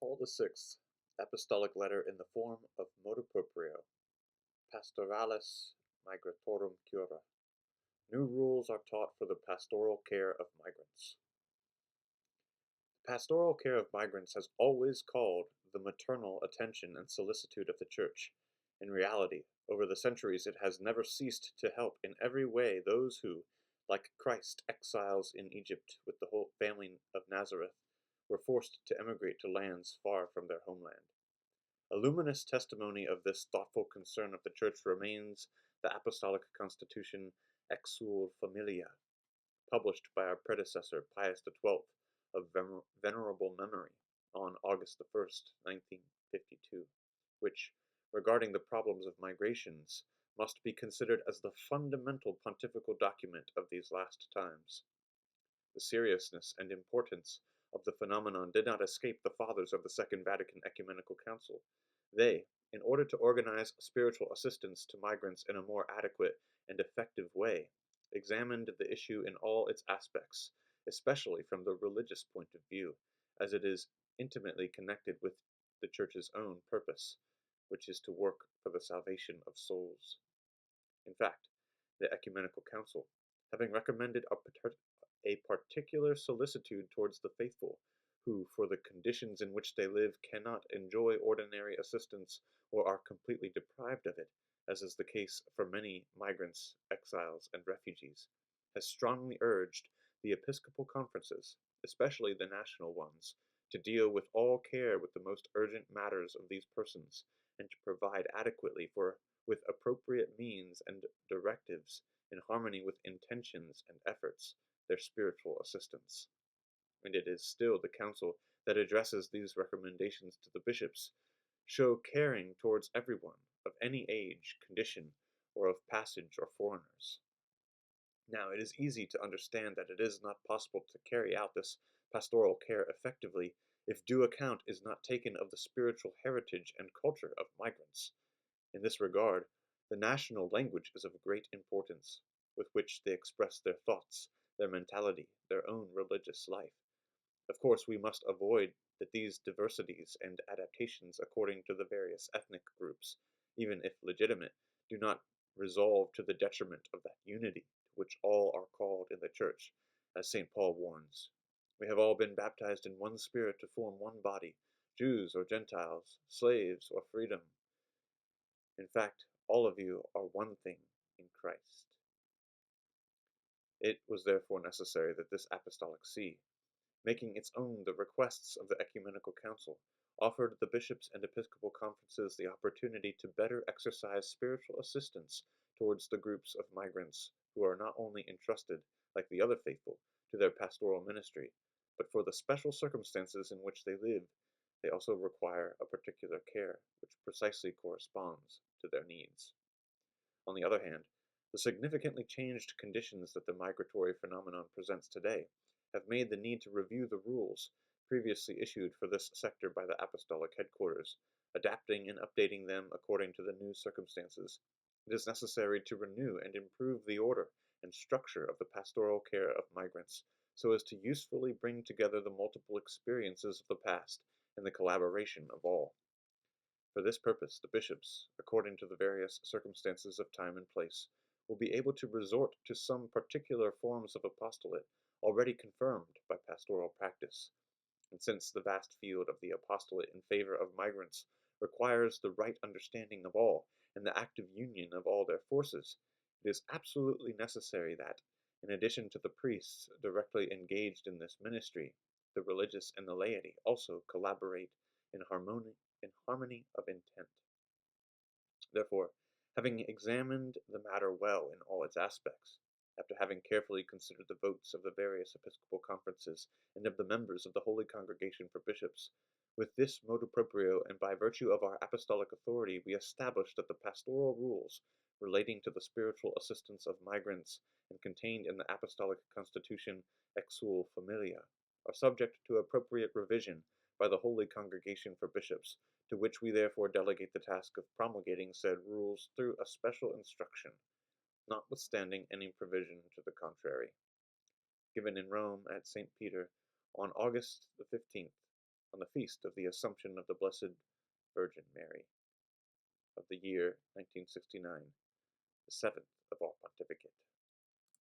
Paul VI, Apostolic Letter in the form of Motu Proprio, Pastoralis, Migratorum, Cura. New rules are taught for the pastoral care of migrants. The pastoral care of migrants has always called the maternal attention and solicitude of the Church. In reality, over the centuries it has never ceased to help in every way those who, like Christ, exiles in Egypt with the whole family of Nazareth, were forced to emigrate to lands far from their homeland. A luminous testimony of this thoughtful concern of the Church remains the Apostolic Constitution Exsul Familia, published by our predecessor Pius XII of venerable memory on August 1st, 1952, which, regarding the problems of migrations, must be considered as the fundamental pontifical document of these last times. The seriousness and importance of the phenomenon did not escape the fathers of the Second Vatican Ecumenical Council. They, in order to organize spiritual assistance to migrants in a more adequate and effective way, examined the issue in all its aspects, especially from the religious point of view, as it is intimately connected with the Church's own purpose, which is to work for the salvation of souls. In fact, the Ecumenical Council, having recommended a particular solicitude towards the faithful, who, for the conditions in which they live, cannot enjoy ordinary assistance or are completely deprived of it, as is the case for many migrants, exiles, and refugees, has strongly urged the episcopal conferences, especially the national ones, to deal with all care with the most urgent matters of these persons, and to provide adequately with appropriate means and directives in harmony with intentions and efforts, their spiritual assistance. And it is still the Council that addresses these recommendations to the bishops, show caring towards everyone, of any age, condition, or of passage or foreigners. Now, it is easy to understand that it is not possible to carry out this pastoral care effectively if due account is not taken of the spiritual heritage and culture of migrants. In this regard, the national language is of great importance, with which they express their thoughts, their mentality, their own religious life. Of course, we must avoid that these diversities and adaptations according to the various ethnic groups, even if legitimate, do not resolve to the detriment of that unity to which all are called in the Church, as St. Paul warns. We have all been baptized in one Spirit to form one body, Jews or Gentiles, slaves or freedom. In fact, all of you are one thing in Christ. It was therefore necessary that this Apostolic See, making its own the requests of the Ecumenical Council, offered the bishops and episcopal conferences the opportunity to better exercise spiritual assistance towards the groups of migrants who are not only entrusted, like the other faithful, to their pastoral ministry, but for the special circumstances in which they live, they also require a particular care which precisely corresponds to their needs. On the other hand, the significantly changed conditions that the migratory phenomenon presents today have made the need to review the rules previously issued for this sector by the Apostolic Headquarters, adapting and updating them according to the new circumstances. It is necessary to renew and improve the order and structure of the pastoral care of migrants, so as to usefully bring together the multiple experiences of the past and the collaboration of all. For this purpose, the bishops, according to the various circumstances of time and place, will be able to resort to some particular forms of apostolate already confirmed by pastoral practice. And since the vast field of the apostolate in favor of migrants requires the right understanding of all and the active union of all their forces, it is absolutely necessary that, in addition to the priests directly engaged in this ministry, the religious and the laity also collaborate in harmony of intent. Therefore, having examined the matter well in all its aspects, after having carefully considered the votes of the various episcopal conferences and of the members of the Holy Congregation for Bishops, with this motu proprio and by virtue of our apostolic authority, we establish that the pastoral rules relating to the spiritual assistance of migrants and contained in the Apostolic Constitution Exsul Familia are subject to appropriate revision by the Holy Congregation for Bishops, to which we therefore delegate the task of promulgating said rules through a special instruction, notwithstanding any provision to the contrary. Given in Rome at St. Peter on August the 15th, on the feast of the Assumption of the Blessed Virgin Mary of the year 1969, the 7th of our pontificate.